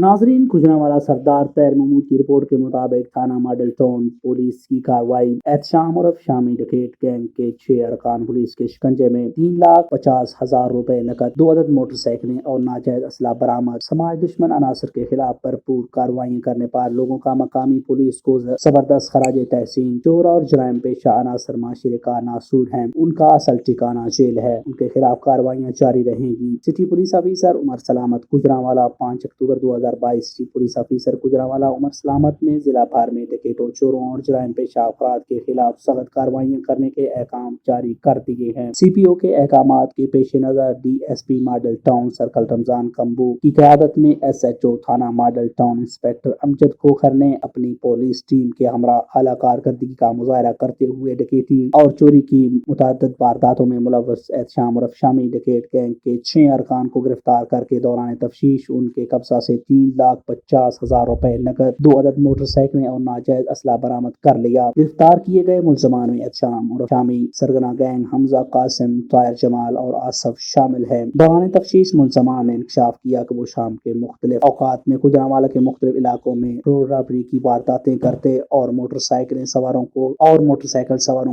नाजरीन, गुजरांवाला सरदार तैर महमूद की रिपोर्ट के मुताबिक थाना मॉडल टाउन पुलिस की कार्रवाई एहतशाम उर्फ शामी डकैत गैंग के 6 अरकान पुलिस के शिकंजे में 3,50,000 रुपए नकद, 2 अदद मोटरसाइकिलें और नाजायज असला बरामद। समाज दुश्मन अनासर के खिलाफ भरपूर कार्रवाई करने पर लोगों का मकामी पुलिस को जबरदस्त खराज तहसीन। चोर और जराइम पेशा अनासर माशरे का नासूर है, उनका असल ठिकाना जेल है, उनके खिलाफ कार्रवाइयाँ जारी रहेंगी। City police officer Umar Salamat Gujranwala 5 अक्टूबर 2022। City police officer Gujranwala Umar Salamat ने जिला भर में डकैतों, चोरों और जराइम पेशा अफराद के खिलाफ सख्त कार्रवाइयाँ करने के अहकाम जारी कर दिए हैं। CPO के अहकामात के पेश नजर DSP model town circle Ramzan Kamboh की क़यादत में SHO थाना model town inspector Amjad Khokhar ने अपनी पुलिस टीम के हमरा आला कारकर्दगी का मुजाहरा करते हुए डकैती और चोरी की मुतअद्दिद वारदातों में मुलव्वस एहतशाम उर्फ शामी डकैत गैंग के 6 अरकान को गिरफ्तार करके दौरान तफ्तीश उनके कब्जा से 3,50,000 रुपए नकद, 2 अदद मोटरसाइकिलें और नाजायज असला बरामद कर लिया। गिरफ्तार किए गए मुलजमान में एहतशाम उर्फ शामी सरगना गैंग, हमजा, कासिम, तायर, जमाल और आसफ शामिल है। दौरान तफ्तीश मुलजमान ने इंकशाफ किया कि वो शाम के मुख्तलिफ औकात में गुजरांवाला के मुख्तलिफ इलाकों में रोड रॉबरी की वारदातें करते और मोटरसाइकिल सवारों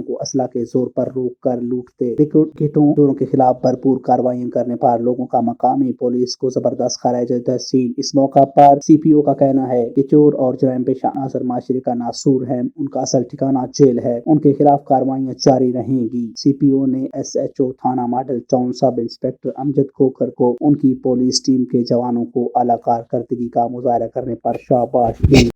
को असला के जोर पर रोक कर लूटते। डकैतों चोरों के खिलाफ भरपूर कार्रवाई करने पर लोगों का मकामी पुलिस को जबरदस्त खराज तहसीन। इस मौका पर CPO का कहना है कि चोर और जराइम पेशा अनासर माशरे का नासूर है, उनका असल ठिकाना जेल है, उनके खिलाफ कार्रवाइयाँ जारी रहेंगी। CPO ने SHO थाना model town sub inspector Amjad Khokhar को उनकी पुलिस टीम के जवानों को आला कारकर्दगी का मुजाहरा करने पर शाबाश दी।